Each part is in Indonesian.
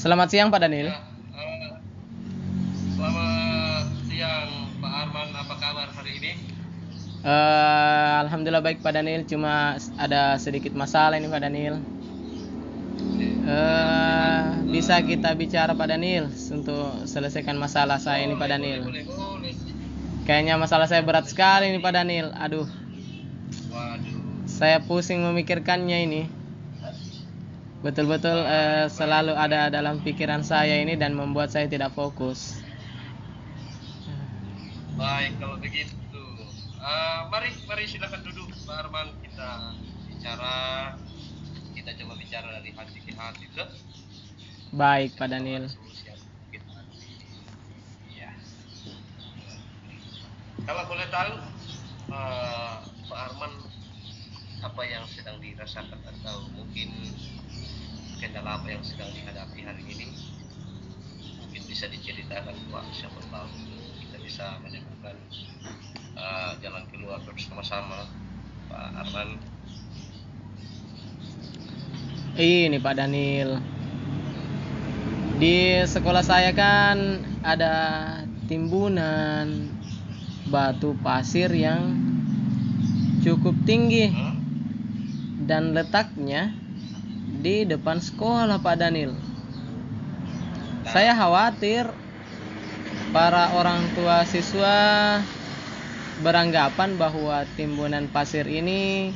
Selamat siang Pak Daniel. Ya, selamat siang Pak Arman, apa kabar hari ini? Alhamdulillah baik Pak Daniel, cuma ada sedikit masalah ini Pak Daniel. Bisa kita bicara Pak Daniel untuk selesaikan masalah saya ini Pak Daniel. Boleh. Kayaknya masalah saya berat sekali ini Pak Daniel. Aduh, Waduh, saya pusing memikirkannya ini. Betul-betul selalu ada dalam pikiran saya ini dan membuat saya tidak fokus. baik kalau begitu. Mari silakan duduk Pak Arman, kita coba bicara dari hati ke hati, tuh. Baik Pak Daniel. Ya. Kalau boleh tahu, Pak Arman, apa yang sedang dirasakan atau mungkin kendala apa yang sedang dihadapi hari ini? Mungkin bisa diceritakan Pak, siapa tahu kita bisa menemukan jalan keluar bersama-sama, Pak Arman. Ini Pak Daniel, di sekolah saya kan ada timbunan batu pasir yang cukup tinggi dan letaknya di depan sekolah Pak Daniel. Saya khawatir para orang tua siswa beranggapan bahwa timbunan pasir ini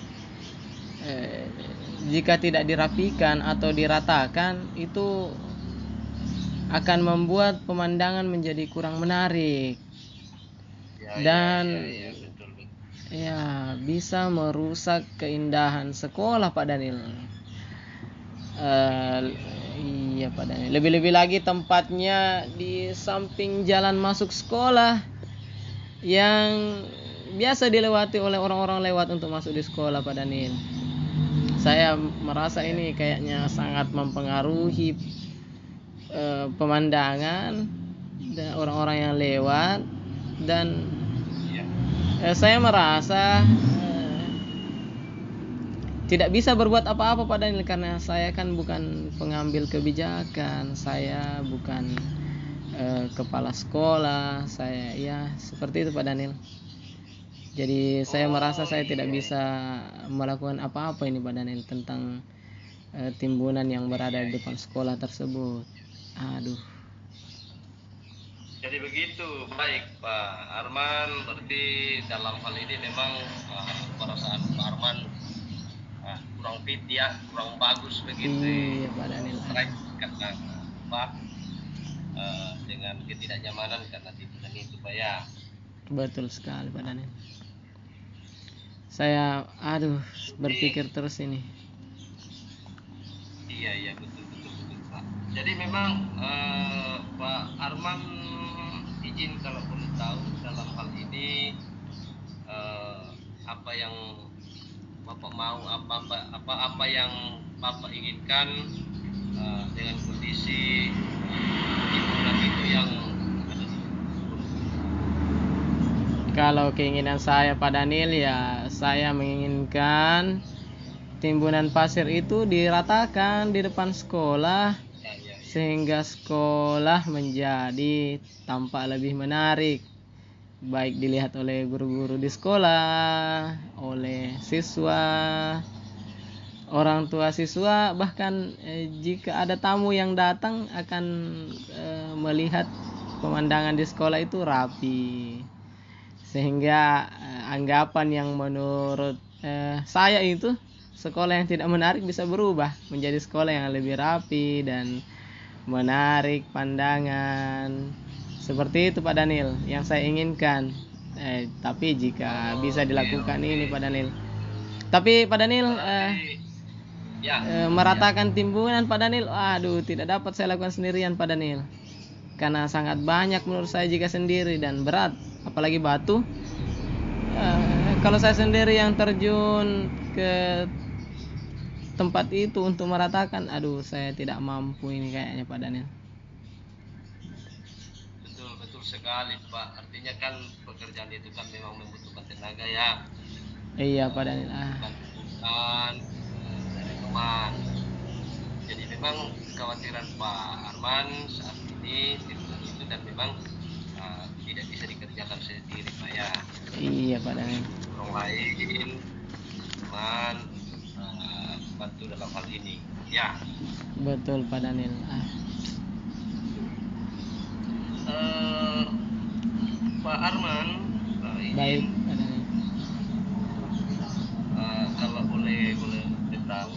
jika tidak dirapikan atau diratakan itu akan membuat pemandangan menjadi kurang menarik dan betul. ya bisa merusak keindahan sekolah Pak Daniel. Iya Pak Daniel. Lebih-lebih lagi tempatnya di samping jalan masuk sekolah yang biasa dilewati oleh orang-orang lewat untuk masuk di sekolah Pak Daniel. Saya merasa ini kayaknya sangat mempengaruhi pemandangan dan orang-orang yang lewat dan saya merasa tidak bisa berbuat apa-apa Pak Daniel karena saya kan bukan pengambil kebijakan, saya bukan kepala sekolah, saya ya seperti itu Pak Daniel. Jadi saya merasa saya tidak bisa melakukan apa-apa ini Pak Daniel tentang timbunan yang berada di depan sekolah tersebut. Aduh. Jadi begitu, baik Pak Arman. Berarti dalam hal ini memang perasaan Pak Arman kurang fit ya, kurang bagus begitu. Iya Pak Daniel. Karena Pak dengan ketidaknyamanan karena timbunan itu Pak ya. Betul sekali Pak Daniel. Saya berpikir terus ini. Iya betul Pak. Jadi memang Pak Arman, izin kalau boleh tahu dalam hal ini apa yang Bapak mau, apa yang Bapak inginkan dengan kondisi timbunan itu yang ada di. Kalau keinginan saya Pak Daniel ya saya menginginkan timbunan pasir itu diratakan di depan sekolah sehingga sekolah menjadi tampak lebih menarik baik dilihat oleh guru-guru di sekolah, oleh siswa, orang tua siswa, bahkan jika ada tamu yang datang akan melihat pemandangan di sekolah itu rapi sehingga anggapan yang menurut saya itu sekolah yang tidak menarik bisa berubah menjadi sekolah yang lebih rapi dan menarik pandangan. Seperti itu Pak Daniel yang saya inginkan. Tapi jika bisa dilakukan ini Pak Daniel. Tapi Pak Daniel meratakan timbunan Pak Daniel, tidak dapat saya lakukan sendirian Pak Daniel. Karena sangat banyak menurut saya jika sendiri dan berat, apalagi batu. Kalau saya sendiri yang terjun ke tempat itu untuk meratakan, saya tidak mampu ini kayaknya Pak Daniel. Betul sekali Pak. Artinya kan pekerjaan itu kan memang membutuhkan tenaga ya. Iya Pak Daniel. Bukan dari teman. Jadi memang kekhawatiran Pak Arman saat ini timbunan itu, dan memang tidak bisa dikerjakan sendiri Pak ya. Iya Pak Daniel. Orang lain teman bantu dalam hal ini ya. Betul Pak Daniel. Pak Arman, Baik Pak Daniel. kalau boleh tahu,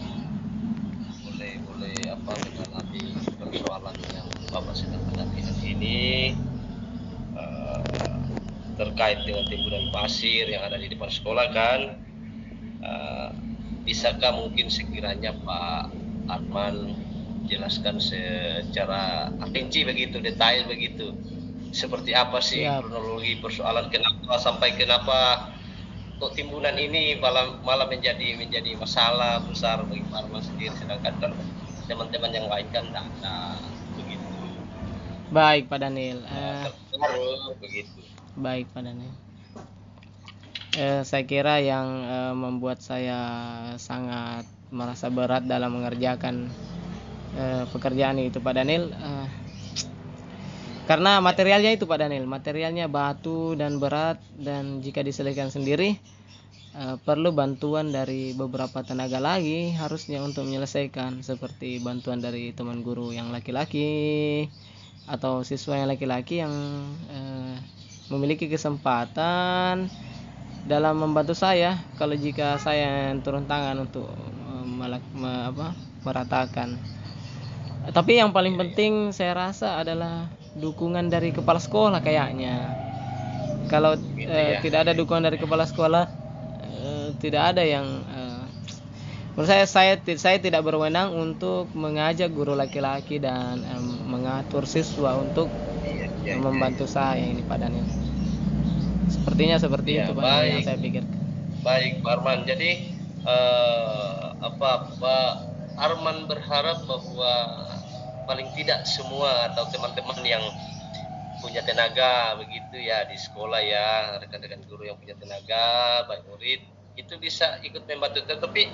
boleh apa mengalami persoalan yang Bapak sedang hadapi hari ini terkait dengan timbunan pasir yang ada di depan sekolah kan. Bisakah mungkin sekiranya Pak Arman jelaskan secara rinci begitu, detail begitu, seperti apa sih Siap. kronologi persoalan, kenapa kok timbunan ini malah menjadi masalah besar bagi Pak Arman sendiri, sedangkan kan teman-teman yang lain kan tidak ada begitu. Baik Pak Daniel. Begitu. Baik Pak Daniel. Saya kira yang membuat saya sangat merasa berat dalam mengerjakan pekerjaan itu Pak Daniel, karena materialnya itu Pak Daniel, materialnya batu dan berat, dan jika diselesaikan sendiri perlu bantuan dari beberapa tenaga lagi harusnya untuk menyelesaikan, seperti bantuan dari teman guru yang laki-laki atau siswa yang laki-laki yang memiliki kesempatan dalam membantu saya kalau jika saya turun tangan untuk meratakan. Tapi yang paling penting saya rasa adalah dukungan dari kepala sekolah kayaknya. Kalau tidak ada dukungan dari kepala sekolah, tidak ada yang menurut saya tidak berwenang untuk mengajak guru laki-laki dan mengatur siswa untuk membantu saya ini Pak Daniel. Sepertinya seperti itu Pak Daniel yang saya pikir. Baik Pak Arman, jadi Pak Arman berharap bahwa paling tidak semua atau teman-teman yang punya tenaga begitu ya di sekolah ya, rekan-rekan guru yang punya tenaga, baik murid, itu bisa ikut membantu. Tetapi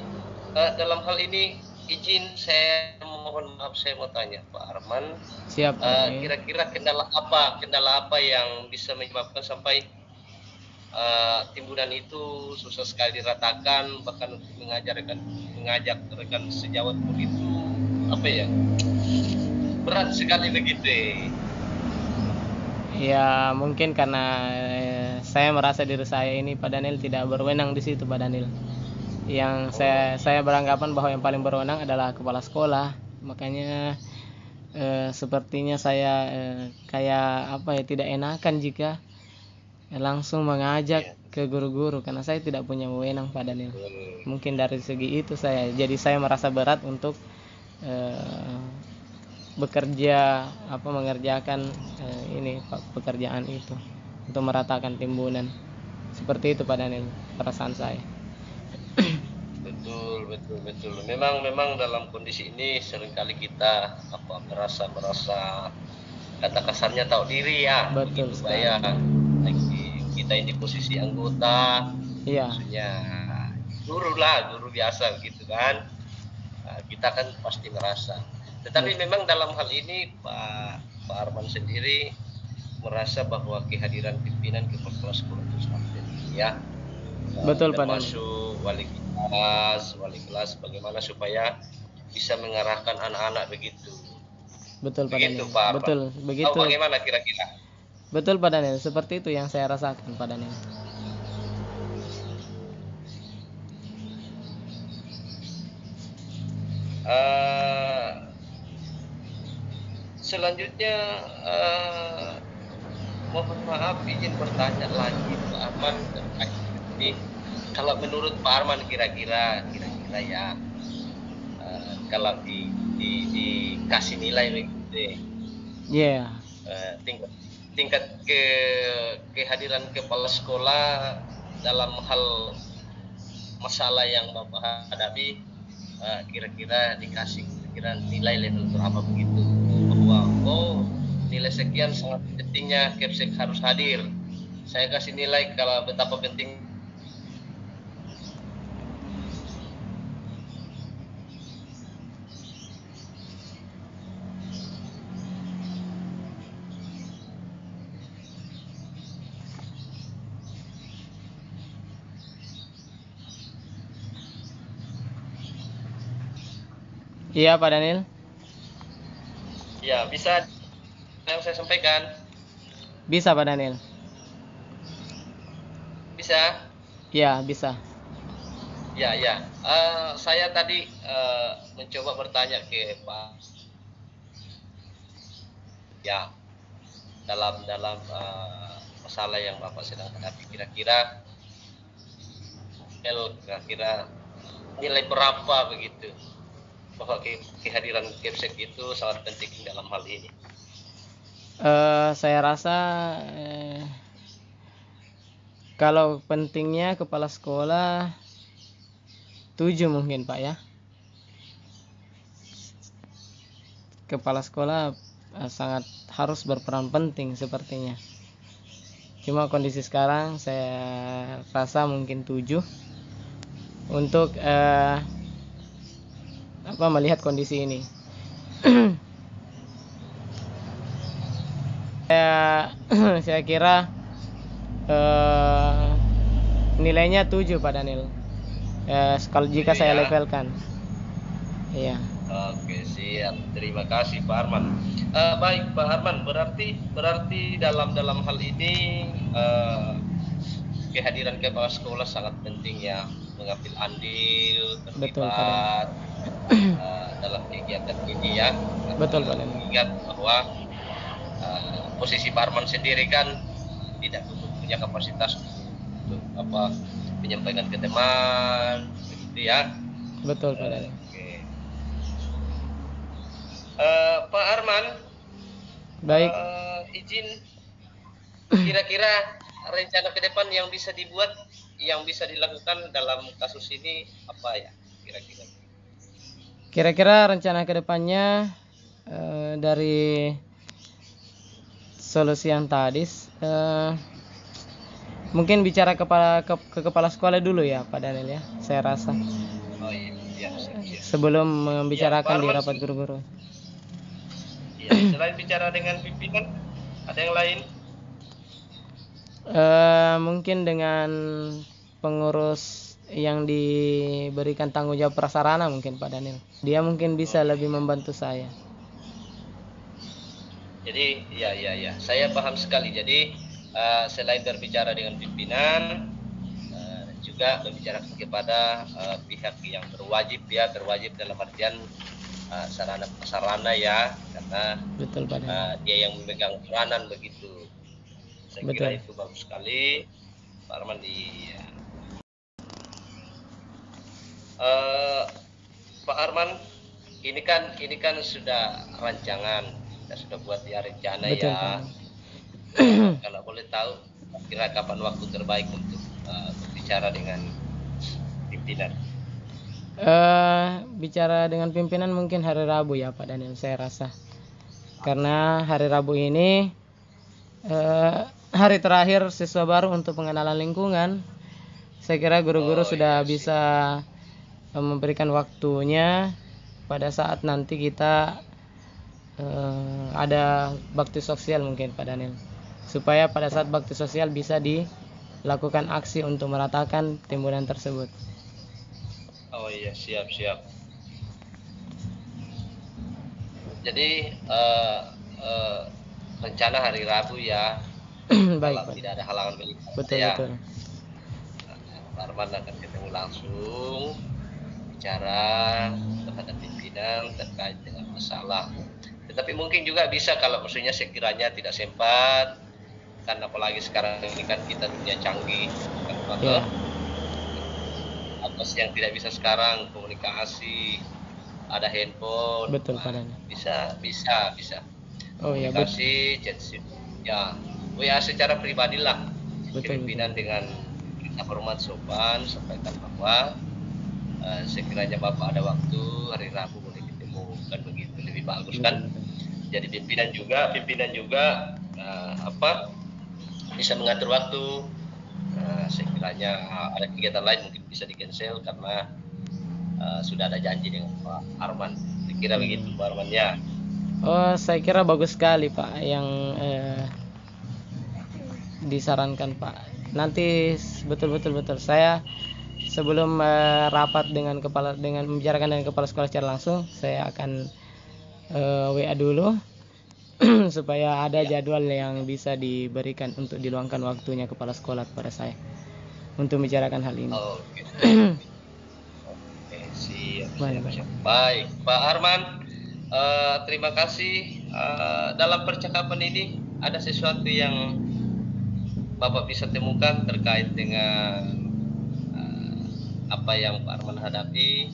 dalam hal ini izin saya mohon maaf, saya mau tanya Pak Arman. Siap. Kira-kira kendala apa yang bisa menyebabkan sampai timbunan itu susah sekali diratakan, bahkan untuk mengajak rekan sejawat pun itu apa ya, berat sekali begitu ya. Mungkin karena saya merasa diri saya ini Pak Daniel tidak berwenang di situ Pak Daniel. Yang saya beranggapan bahwa yang paling berwenang adalah kepala sekolah, makanya sepertinya saya kayak apa ya, tidak enakan jika langsung mengajak ke guru-guru karena saya tidak punya wewenang Pak Daniel. Mungkin dari segi itu saya merasa berat untuk bekerja mengerjakan ini pekerjaan itu untuk meratakan timbunan. Seperti itu Pak Daniel perasaan saya. Betul. Memang dalam kondisi ini seringkali kita merasa kata kasarnya tahu diri ya. Betul sekali. Kita ini posisi anggota, iya, maksudnya guru biasa gitu kan. Kita kan pasti merasa. Tetapi memang dalam hal ini Pak Arman sendiri merasa bahwa kehadiran pimpinan kepala sekolah itu sangat penting ya. Betul Pak Daniel. Termasuk wali kelas bagaimana supaya bisa mengarahkan anak-anak begitu. Betul Pak Daniel. Betul begitu. Bagaimana kira-kira? Betul Pak Daniel, seperti itu yang saya rasakan Pak Daniel. Selanjutnya mohon maaf izin bertanya lagi Pak Arman terkait ini. Kalau menurut Pak Arman kira-kira ya kalau dikasih nilai begitu ya, tingkat kehadiran kepala sekolah dalam hal masalah yang Bapak hadapi, kira-kira dikasih nilai level berapa begitu, bahwa nilai sekian sangat pentingnya Kepsek harus hadir. Saya kasih nilai kalau betapa penting. Iya Pak Daniel. Ya, bisa yang saya sampaikan? Bisa Pak Daniel. Bisa? Ya bisa. Ya, ya. Saya tadi mencoba bertanya ke Pak. Ya, dalam dalam masalah yang Bapak sedang hadapi, kira-kira kira-kira nilai berapa begitu bahwa kehadiran Kepsek itu sangat penting dalam hal ini. Saya rasa kalau pentingnya kepala sekolah 7 mungkin Pak ya. Kepala sekolah sangat harus berperan penting sepertinya. Cuma kondisi sekarang saya rasa mungkin 7 untuk melihat kondisi ini. Saya kira nilainya 7 Pak Daniel. Kalau jika saya levelkan. Iya. Oke, siap. Terima kasih Pak Arman. Baik Pak Arman, berarti dalam hal ini kehadiran kepala sekolah sangat penting ya, mengambil andil, terlibat dalam kegiatan ini ya. Betul Pak Daniel. Ingat bahwa posisi Pak Arman sendiri kan tidak punya kapasitas untuk menyampaikan ke teman, begitu ya. Betul Pak Daniel. Pak Arman, baik. Izin, kira-kira rencana ke depan yang bisa dibuat, yang bisa dilakukan dalam kasus ini apa ya kira-kira? Kira-kira rencana ke depannya dari solusi yang tadi mungkin bicara ke kepala sekolah dulu ya Pak Daniel ya, saya rasa. Oh iya, siap. Sebelum membicarakan di rapat guru-guru. Ya, selain bicara dengan pimpinan, ada yang lain? Mungkin dengan pengurus yang diberikan tanggung jawab prasarana mungkin Pak Daniel. Dia mungkin bisa lebih membantu saya. Jadi ya, saya paham sekali. Jadi selain berbicara dengan pimpinan, juga membicarakan kepada pihak yang berwajib dalam artian sarana prasarana ya, karena betul Pak dia yang memegang peranan begitu. Saya kira itu bagus sekali Pak Arman. Pak Arman, ini kan sudah rancangan, kita sudah buat ya rencana. Betul, ya kalau boleh tahu kira kapan waktu terbaik untuk berbicara dengan pimpinan? Bicara dengan pimpinan mungkin hari Rabu ya Pak Daniel, saya rasa. Karena hari Rabu ini hari terakhir siswa baru untuk pengenalan lingkungan. Saya kira guru-guru sudah bisa memberikan waktunya pada saat nanti kita ada bakti sosial mungkin Pak Daniel. Supaya pada saat bakti sosial bisa dilakukan aksi untuk meratakan timbunan tersebut. Oh iya, siap. Jadi rencana hari Rabu ya. Baik, kalau tidak ada halangan betul. Pak Arman akan ketemu langsung, bicara terhadap pimpinan terkait dengan masalah. Tetapi mungkin juga bisa kalau maksudnya sekiranya tidak sempat, kan apalagi sekarang ini kan kita dunia canggih, kan atas yang tidak bisa sekarang komunikasi, ada handphone. Betul Pak Daniel. Bisa. Oh ya, komunikasi, chat ya, WA secara pribadi lah. Pimpinan dengan hormat sopan sampaikan bahwa sekiranya Bapak ada waktu hari Rabu boleh ketemu, kan begitu lebih bagus kan. Jadi pimpinan juga bisa mengatur waktu. Sekiranya ada kegiatan lain mungkin bisa di cancel karena sudah ada janji dengan Pak Arman. Saya kira begitu Pak Arman ya. Oh, saya kira bagus sekali Pak yang disarankan Pak. Nanti betul. Saya sebelum rapat dengan membicarakan dengan kepala sekolah secara langsung, saya akan WA dulu supaya ada jadwal yang bisa diberikan untuk diluangkan waktunya kepala sekolah kepada saya untuk membicarakan hal ini. Oke. Oke, siap. Baik, Pak Arman, terima kasih. Dalam percakapan ini ada sesuatu yang Bapak bisa temukan terkait dengan apa yang Pak Arman hadapi?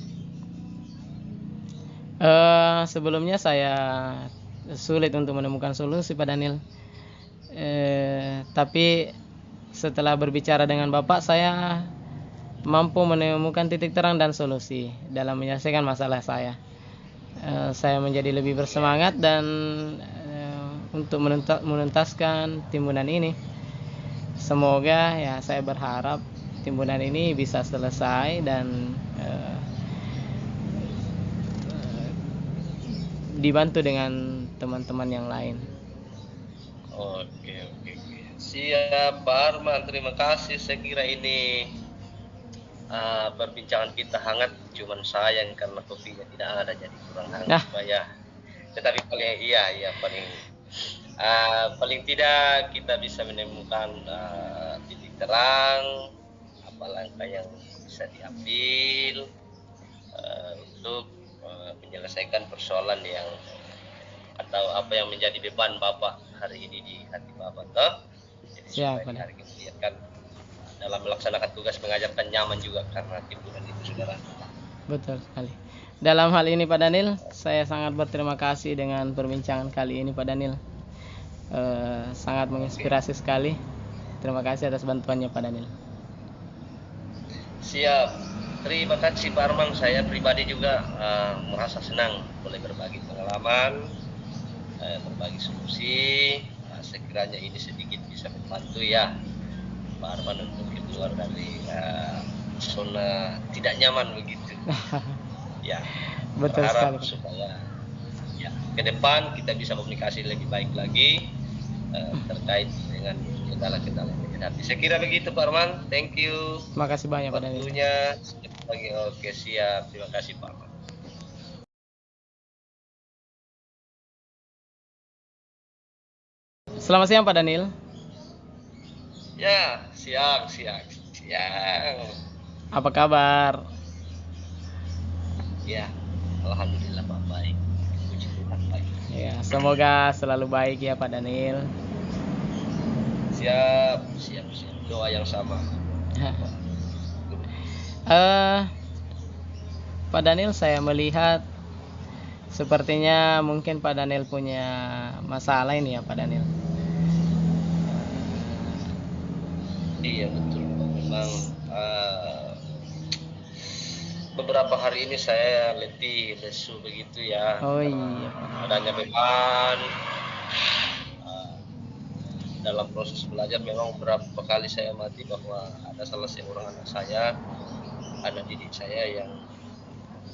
Sebelumnya saya sulit untuk menemukan solusi, Pak Daniel. Tapi setelah berbicara dengan Bapak, saya mampu menemukan titik terang dan solusi dalam menyelesaikan masalah saya. Saya menjadi lebih bersemangat dan untuk menuntaskan timbunan ini. Semoga ya, saya berharap timbunan ini bisa selesai dan dibantu dengan teman-teman yang lain. Oke. Siap, Pak Arman, terima kasih. Saya kira ini perbincangan kita hangat, cuman sayang karena kopinya tidak ada jadi kurang hangat, Pak ya. Tetapi paling tidak kita bisa menemukan titik terang apa langkah yang bisa diambil untuk menyelesaikan persoalan yang atau apa yang menjadi beban Bapak hari ini di hati Bapak, toh. Jadi supaya hari ini kan dalam melaksanakan tugas mengajarkan nyaman juga karena timbunan itu, saudara. Betul sekali. Dalam hal ini, Pak Daniel, saya sangat berterima kasih dengan perbincangan kali ini, Pak Daniel. Sangat menginspirasi sekali. Terima kasih atas bantuannya, Pak Daniel. Siap. Terima kasih, Pak Arman. Saya pribadi juga merasa senang boleh berbagi pengalaman, berbagi solusi. Sekiranya ini sedikit bisa membantu ya Pak Arman untuk keluar dari zona tidak nyaman begitu. Ya, betul berharap sekali, supaya ya ke depan kita bisa komunikasi lebih baik lagi terkait dengan kendala-kendala yang dihadapi. Saya kira begitu, Pak Arman. Thank you. Terima kasih banyak, Pak Daniel. Waktunya oke, siap. Terima kasih, Pak Arman. Selamat siang, Pak Daniel. Ya, siang. Apa kabar? Ya, alhamdulillah Pak, baik. Puji Tuhan, baik. Ya, semoga selalu baik ya, Pak Daniel. Siap. Doa yang sama. Pak Daniel, saya melihat sepertinya mungkin Pak Daniel punya masalah ini ya, Pak Daniel. Iya, betul. Memang beberapa hari ini saya letih, lesu begitu ya. Oh iya, adanya beban dalam proses belajar. Memang beberapa kali saya amati bahwa ada salah seorang anak saya, anak didik saya yang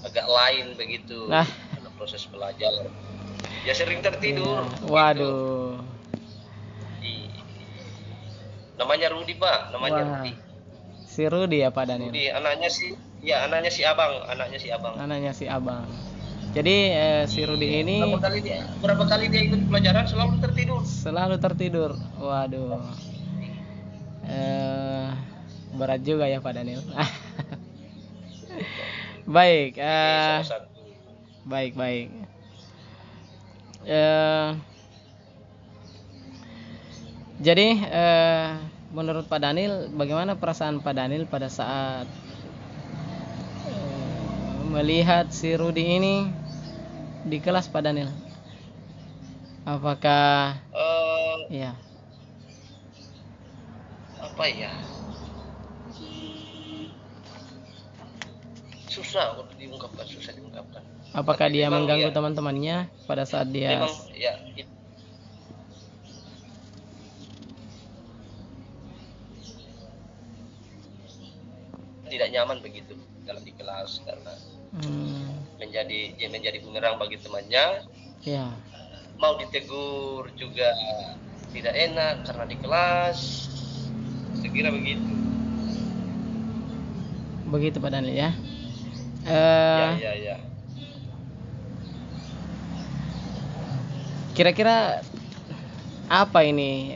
agak lain begitu dalam proses belajar. Ya sering tertidur. Waduh. Namanya Rudi, Pak. Rudi. Si Rudi ya, Pak Daniel. Rudi, anaknya si Abang. Anaknya si Abang. Jadi si Rudi ini berapa kali dia ikut pelajaran selalu tertidur. Waduh. Berat juga ya, Pak Daniel. Baik. Baik. Jadi menurut Pak Daniel, bagaimana perasaan Pak Daniel pada saat melihat si Rudi ini di kelas, Pak Daniel? Apakah ya? Apa ya? Susah diungkapkan. Apakah dia mengganggu teman-temannya pada saat dia? Memang ya. Tidak nyaman begitu dalam di kelas karena menjadi bumerang bagi temannya. Ya. Mau ditegur juga tidak enak karena di kelas. Saya kira begitu. Begitu Pak Daniel ya. Ya. Kira-kira apa ini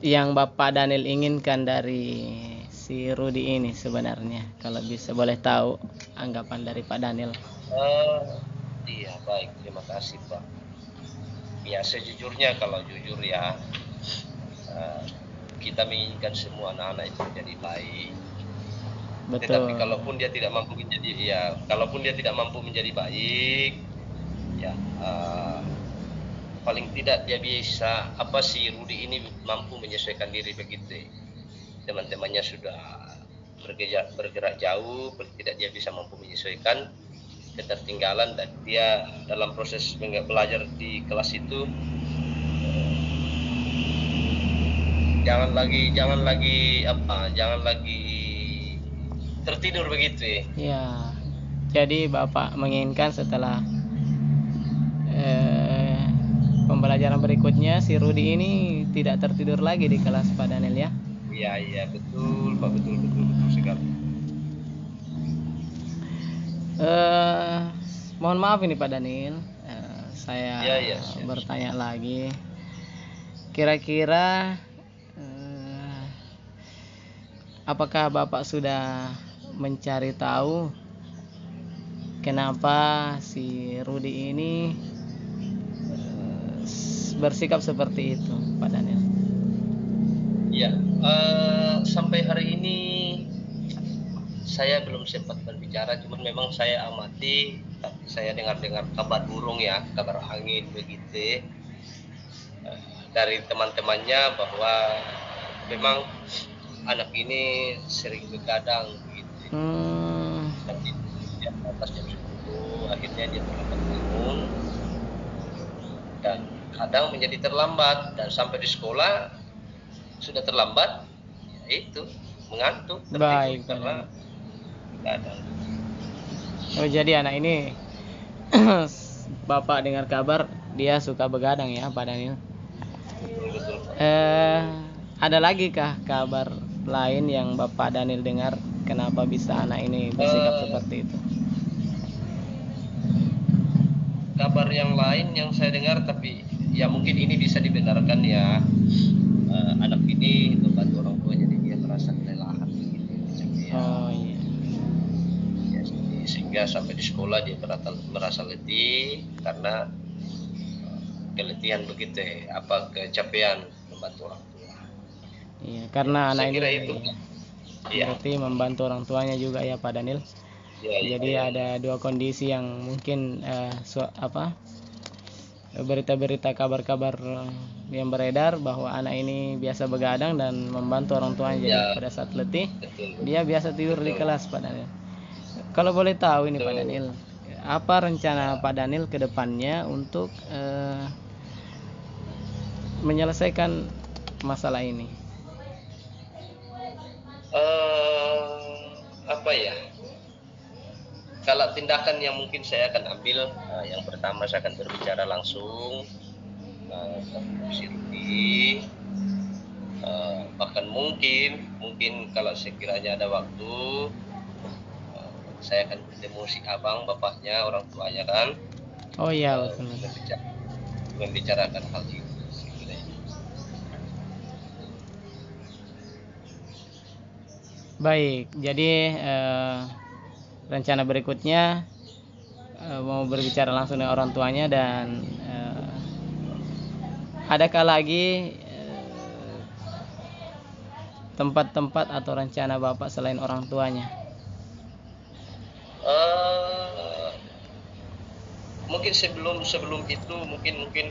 yang Bapak Daniel inginkan dari si Rudi ini sebenarnya? Kalau bisa boleh tahu anggapan dari Pak Daniel. Iya, baik, terima kasih Pak. Ya, sejujurnya kalau jujur ya, kita menginginkan semua anak-anak itu menjadi baik. Betul. Tetapi kalaupun dia tidak mampu menjadi baik, ya paling tidak dia bisa si Rudi ini mampu menyesuaikan diri begitu. Teman-temannya sudah bergerak jauh, paling tidak dia bisa mampu menyesuaikan ketertinggalan, dan dia dalam proses belajar di kelas itu jangan lagi tertidur begitu ya. Jadi Bapak menginginkan setelah pembelajaran berikutnya si Rudi ini tidak tertidur lagi di kelas Pak Daniel ya. Iya betul Pak, betul sekali. Mohon maaf ini Pak Daniel, saya Ya. bertanya lagi. Kira-kira apakah Bapak sudah mencari tahu kenapa si Rudi ini bersikap seperti itu Pak Daniel? Ya, sampai hari ini saya belum sempat berbicara, cuman memang saya amati, saya dengar kabar burung ya, kabar angin begitu dari teman-temannya bahwa memang anak ini sering begadang begitu. Dan di atas jam 10 akhirnya dia terlambat bangun dan kadang menjadi terlambat, dan sampai di sekolah sudah terlambat, yaitu mengantuk, tertidur karena begadang. Oh, jadi anak ini Bapak dengar kabar dia suka begadang ya Pak Daniel? Betul. Ada lagi kah kabar lain yang Bapak Daniel dengar kenapa bisa anak ini bersikap seperti itu? Kabar yang lain yang saya dengar, tapi ya mungkin ini bisa dibenarkan ya, anak ini membantu orang tua jadi dia merasa kelelahan begitu. Oh iya. Ya, sehingga sampai di sekolah dia merasa letih karena keletihan begitu kecapean membantu orang tua. Iya, karena anak ini itu. Berarti membantu orang tuanya juga ya Pak Daniel. Jadi ada dua kondisi yang mungkin berita-berita kabar-kabar yang beredar bahwa anak ini biasa begadang dan membantu orang tuanya. Jadi pada saat letih dia biasa tidur di kelas Pak Daniel. Kalau boleh tahu ini Pak Daniel, apa rencana Pak Daniel ke depannya untuk menyelesaikan masalah ini? Kalau tindakan yang mungkin saya akan ambil, yang pertama saya akan berbicara langsung ke si Rudi, bahkan mungkin kalau sekiranya ada waktu, saya akan bertemu si abang, bapaknya, orang tuanya kan. Oh iya, betul. Membicarakan hal itu. Baik, jadi rencana berikutnya mau berbicara langsung dengan orang tuanya, dan adakah lagi tempat-tempat atau rencana Bapak selain orang tuanya? Mungkin sebelum itu mungkin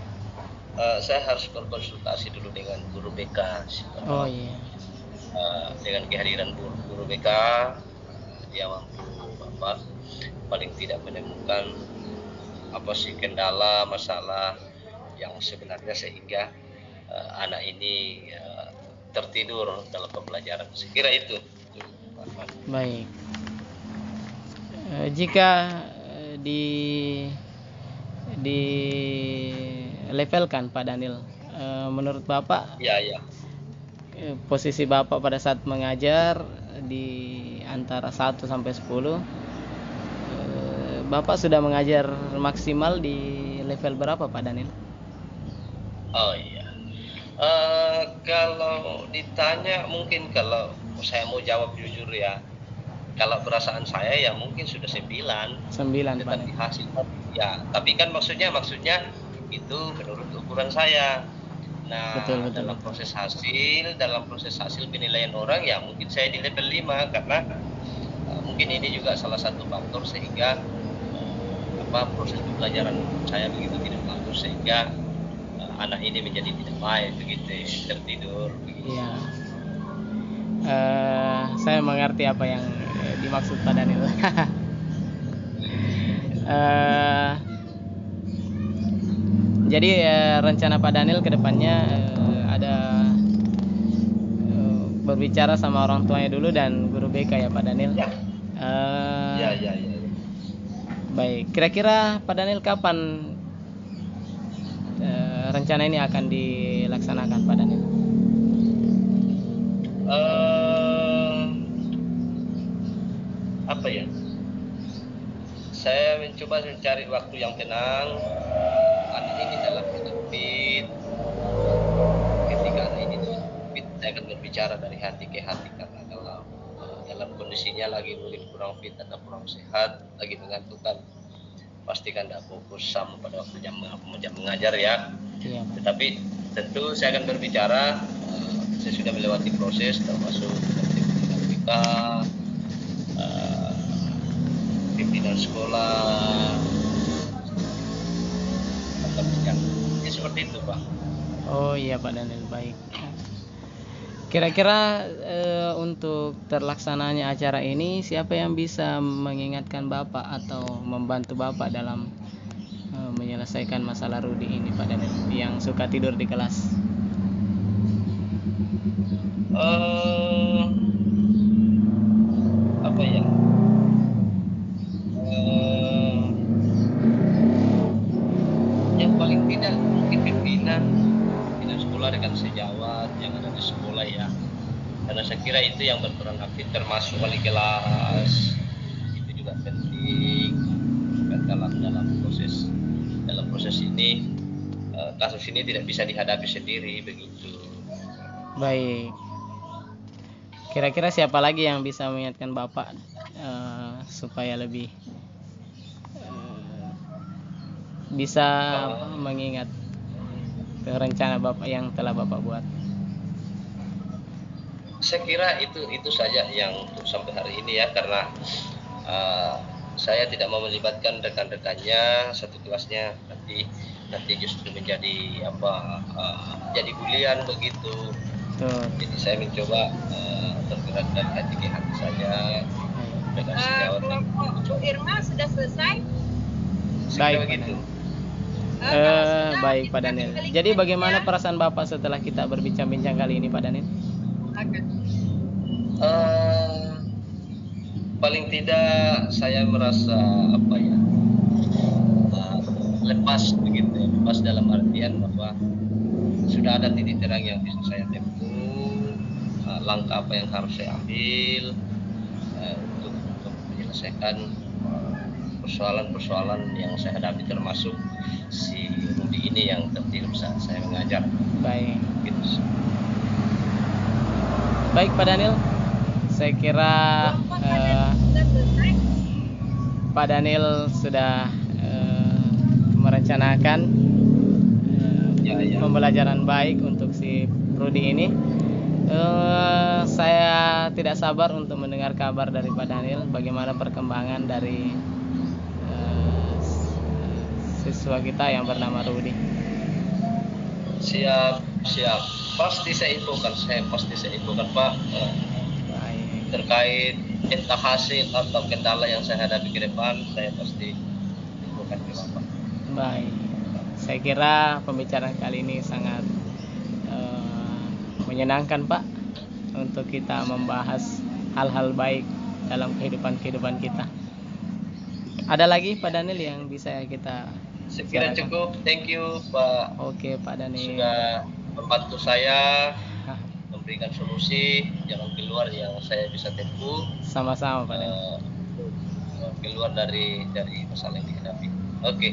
saya harus berkonsultasi dulu dengan guru BK. Oh iya. Dengan kehadiran guru BK, dia mampu paling tidak menemukan kendala masalah yang sebenarnya sehingga anak ini tertidur dalam pembelajaran. Sekira itu. Baik. Jika di levelkan Pak Daniel, menurut Bapak, ya posisi Bapak pada saat mengajar di antara 1 sampai 10, Bapak sudah mengajar maksimal di level berapa Pak Daniel? Oh iya. Kalau ditanya mungkin kalau saya mau jawab jujur ya, kalau perasaan saya ya mungkin sudah 9. 9 Pak. Tetapi hasil ya, tapi kan maksudnya itu menurut ukuran saya. Nah, Betul. dalam proses hasil penilaian orang ya mungkin saya di level 5 karena mungkin ini juga salah satu faktor sehingga proses pembelajaran saya begitu tidak bagus sehingga anak ini menjadi tidak baik begitu, tertidur begitu. Iya. Saya mengerti apa yang dimaksud Pak Daniel. Jadi rencana Pak Daniel ke depannya ada berbicara sama orang tuanya dulu dan guru BK ya Pak Daniel. Ya. Ya. Baik, kira-kira Pak Daniel kapan rencana ini akan dilaksanakan Pak Daniel? Apa ya? Saya mencoba mencari waktu yang tenang. Anak ini dalam fit. Ketika anak ini fit, saya akan berbicara dari hati ke hati karena kalau dalam kondisinya lagi mungkin kurang fit atau kurang sehat, lagi mengantukkan, pasti kan tidak fokus sama pada waktu jam mengajar ya. Iya, Pak. Tetapi tentu saya akan berbicara. Saya sudah melewati proses termasuk kita pimpinan sekolah atau ya seperti itu Pak. Oh iya Pak Daniel, baik. Kira-kira untuk terlaksananya acara ini siapa yang bisa mengingatkan Bapak atau membantu Bapak dalam menyelesaikan masalah Rudi ini Pak Daniel yang suka tidur di kelas? Apa ya? Yang paling tidak mungkin pimpinan sekolah dengan sejawat yang ada di sekolah ya. Karena saya kira itu yang berperan aktif termasuk wali kelas. Itu juga penting dalam proses ini. Kasus ini tidak bisa dihadapi sendiri begitu. Baik. Kira-kira siapa lagi yang bisa mengingatkan Bapak supaya lebih bisa mengingat rencana Bapak yang telah Bapak buat? Saya kira itu saja yang untuk sampai hari ini ya, karena saya tidak mau melibatkan rekan-rekannya satu kelasnya nanti justru menjadi jadi bulian begitu. Tuh. Jadi saya mencoba tergerak dari hati ke hati saja dengan sejawat. Kelompok Irma sudah selesai? Baik begitu. Baik Pak Daniel. Jadi bagaimana perasaan Bapak setelah kita berbincang-bincang kali ini Pak Daniel? Paling tidak saya merasa lepas begitu ya. Lepas dalam artian bahwa sudah ada titik terang yang bisa saya tempuh, langkah apa yang harus saya ambil untuk menyelesaikan persoalan-persoalan yang saya hadapi termasuk si Rudi ini yang tertidur saat saya mengajar. Baik. Gitu. Baik Pak Daniel, saya kira Pak Daniel sudah merencanakan pembelajaran baik untuk si Rudi ini. Saya tidak sabar untuk mendengar kabar dari Pak Daniel bagaimana perkembangan dari siswa kita yang bernama Rudi. Siap. Pasti saya infokan Pak terkait entah hasil atau kendala yang saya hadapi ke depan, saya pasti infokan ke Bapak. Baik, saya kira pembicaraan kali ini sangat menyenangkan Pak untuk kita membahas hal-hal baik dalam kehidupan kita. Ada lagi Pak Daniel yang bisa kita sekira cukup. Thank you Pak. Oke Pak Daniel. Sudah membantu saya memberikan solusi jalan keluar yang saya bisa tempuh Sama-sama Pak Daniel. keluar dari masalah yang dihadapi. Oke.